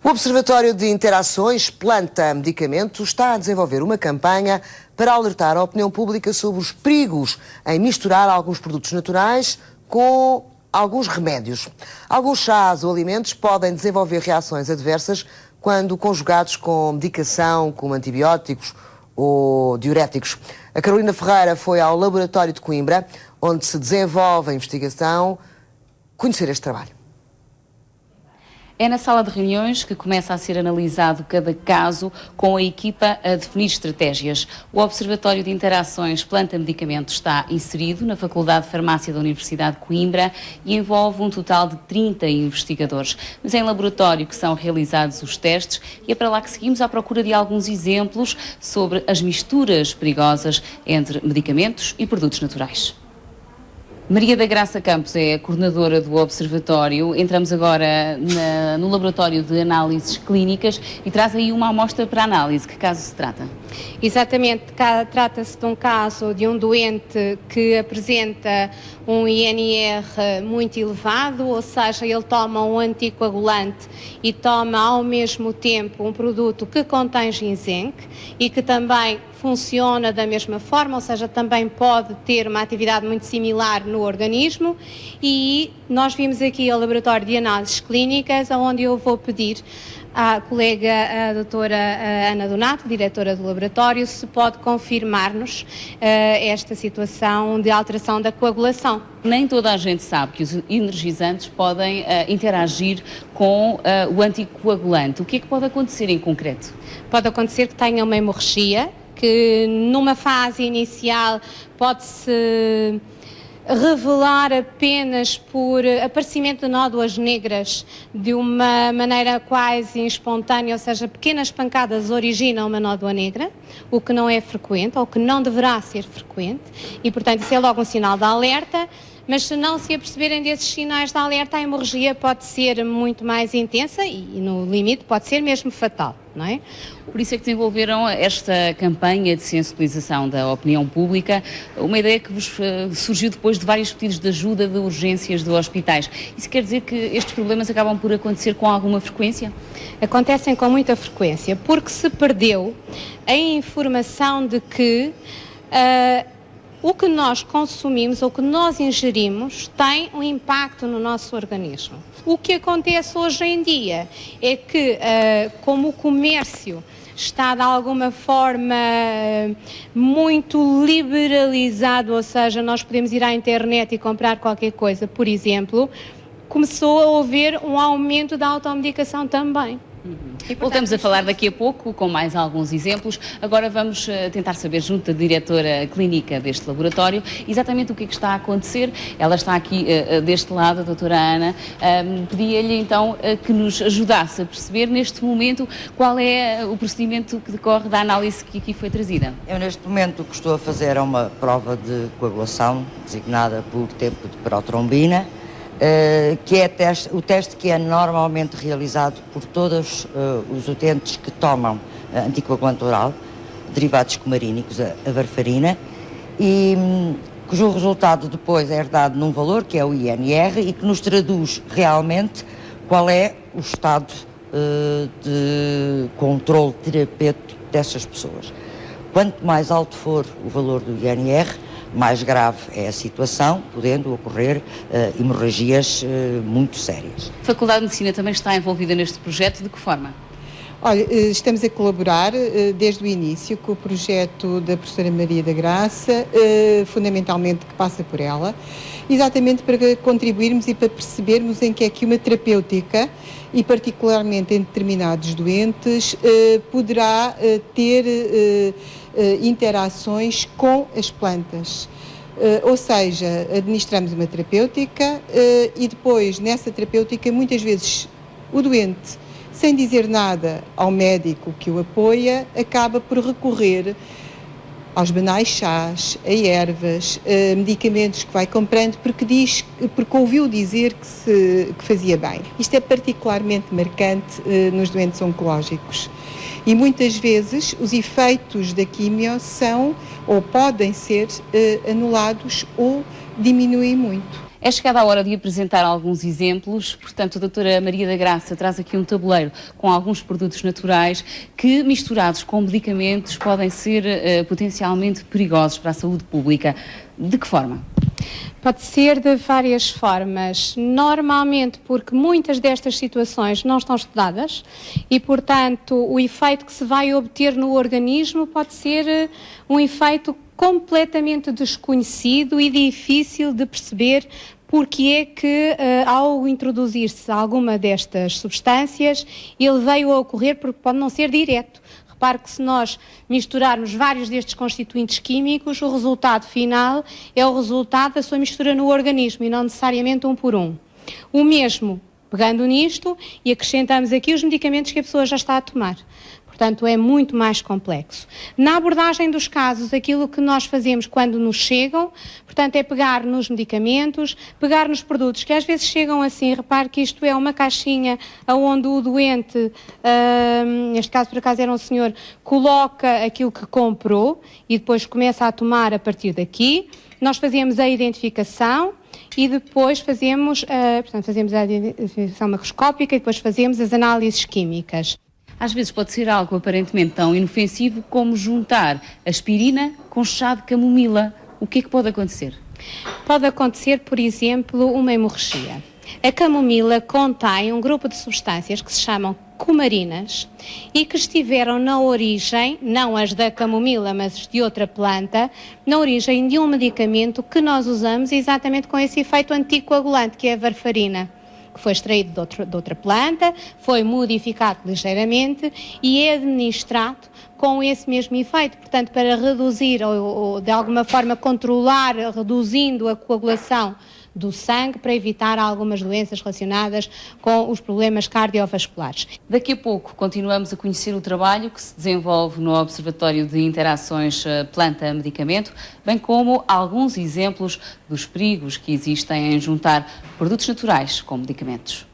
O Observatório de Interações Planta-Medicamento está a desenvolver uma campanha para alertar a opinião pública sobre os perigos em misturar alguns produtos naturais com alguns remédios. Alguns chás ou alimentos podem desenvolver reações adversas quando conjugados com medicação, como antibióticos ou diuréticos. A Carolina Ferreira foi ao laboratório de Coimbra, onde se desenvolve a investigação, conhecer este trabalho. É na sala de reuniões que começa a ser analisado cada caso, com a equipa a definir estratégias. O Observatório de Interações Planta-Medicamento está inserido na Faculdade de Farmácia da Universidade de Coimbra e envolve um total de 30 investigadores. Mas é em laboratório que são realizados os testes e é para lá que seguimos à procura de alguns exemplos sobre as misturas perigosas entre medicamentos e produtos naturais. Maria da Graça Campos é a coordenadora do Observatório. Entramos agora no laboratório de análises clínicas e traz aí uma amostra para análise. Que caso se trata? Exatamente, trata-se de um caso de um doente que apresenta um INR muito elevado, ou seja, ele toma um anticoagulante e toma ao mesmo tempo um produto que contém ginseng e que também funciona da mesma forma, ou seja, também pode ter uma atividade muito similar no organismo, e nós vimos aqui o laboratório de análises clínicas, onde eu vou pedir à colega, a doutora Ana Donato, diretora do laboratório, se pode confirmar-nos esta situação de alteração da coagulação. Nem toda a gente sabe que os energizantes podem interagir com o anticoagulante. O que é que pode acontecer em concreto? Pode acontecer que tenha uma hemorragia, que numa fase inicial pode-se revelar apenas por aparecimento de nódoas negras de uma maneira quase espontânea, ou seja, pequenas pancadas originam uma nódoa negra, o que não é frequente, ou que não deverá ser frequente, e portanto isso é logo um sinal de alerta. Mas se não se aperceberem desses sinais de alerta, a hemorragia pode ser muito mais intensa e no limite pode ser mesmo fatal, não é? Por isso é que desenvolveram esta campanha de sensibilização da opinião pública, uma ideia que vos surgiu depois de vários pedidos de ajuda de urgências de hospitais. Isso quer dizer que estes problemas acabam por acontecer com alguma frequência? Acontecem com muita frequência, porque se perdeu a informação de que o que nós consumimos, ou que nós ingerimos, tem um impacto no nosso organismo. O que acontece hoje em dia é que, como o comércio está de alguma forma muito liberalizado, ou seja, nós podemos ir à internet e comprar qualquer coisa, por exemplo, começou a haver um aumento da automedicação também. E voltamos a falar daqui a pouco com mais alguns exemplos. Agora vamos tentar saber, junto da diretora clínica deste laboratório, exatamente o que é que está a acontecer. Ela está aqui deste lado, a doutora Ana. Pedia-lhe então que nos ajudasse a perceber neste momento qual é o procedimento que decorre da análise que aqui foi trazida. Eu neste momento o que estou a fazer é uma prova de coagulação, designada por tempo de protrombina, que é o teste que é normalmente realizado por todos os utentes que tomam anticoagulante oral, derivados cumarínicos, a varfarina, e cujo resultado depois é herdado num valor, que é o INR, e que nos traduz realmente qual é o estado de controle terapêutico dessas pessoas. Quanto mais alto for o valor do INR, mais grave é a situação, podendo ocorrer hemorragias muito sérias. A Faculdade de Medicina também está envolvida neste projeto, de que forma? Olha, estamos a colaborar desde o início com o projeto da professora Maria da Graça, fundamentalmente que passa por ela, exatamente para contribuirmos e para percebermos em que é que uma terapêutica, e particularmente em determinados doentes, poderá ter interações com as plantas. Ou seja, administramos uma terapêutica e depois nessa terapêutica muitas vezes o doente, sem dizer nada ao médico que o apoia, acaba por recorrer aos banais chás, a ervas, a medicamentos que vai comprando porque ouviu dizer que fazia bem. Isto é particularmente marcante nos doentes oncológicos. E muitas vezes os efeitos da quimio são ou podem ser anulados ou diminuem muito. É chegada a hora de apresentar alguns exemplos, portanto a doutora Maria da Graça traz aqui um tabuleiro com alguns produtos naturais que, misturados com medicamentos, podem ser potencialmente perigosos para a saúde pública. De que forma? Pode ser de várias formas, normalmente porque muitas destas situações não estão estudadas e, portanto, o efeito que se vai obter no organismo pode ser um efeito completamente desconhecido e difícil de perceber porque é que, ao introduzir-se alguma destas substâncias, ele veio a ocorrer, porque pode não ser direto. Repare que se nós misturarmos vários destes constituintes químicos, o resultado final é o resultado da sua mistura no organismo e não necessariamente um por um. O mesmo, pegando nisto e acrescentamos aqui os medicamentos que a pessoa já está a tomar. Portanto, é muito mais complexo. Na abordagem dos casos, aquilo que nós fazemos quando nos chegam, portanto, é pegar nos medicamentos, pegar nos produtos que às vezes chegam assim, repare que isto é uma caixinha onde o doente, neste caso por acaso era um senhor, coloca aquilo que comprou e depois começa a tomar a partir daqui. Nós fazemos a identificação e depois fazemos, fazemos a identificação macroscópica e depois fazemos as análises químicas. Às vezes pode ser algo aparentemente tão inofensivo como juntar aspirina com chá de camomila. O que é que pode acontecer? Pode acontecer, por exemplo, uma hemorragia. A camomila contém um grupo de substâncias que se chamam cumarinas e que estiveram na origem, não as da camomila, mas de outra planta, na origem de um medicamento que nós usamos exatamente com esse efeito anticoagulante, que é a varfarina, que foi extraído de outra planta, foi modificado ligeiramente e é administrado com esse mesmo efeito, portanto, para reduzir ou de alguma forma controlar, reduzindo a coagulação do sangue para evitar algumas doenças relacionadas com os problemas cardiovasculares. Daqui a pouco continuamos a conhecer o trabalho que se desenvolve no Observatório de Interações Planta-Medicamento, bem como alguns exemplos dos perigos que existem em juntar produtos naturais com medicamentos.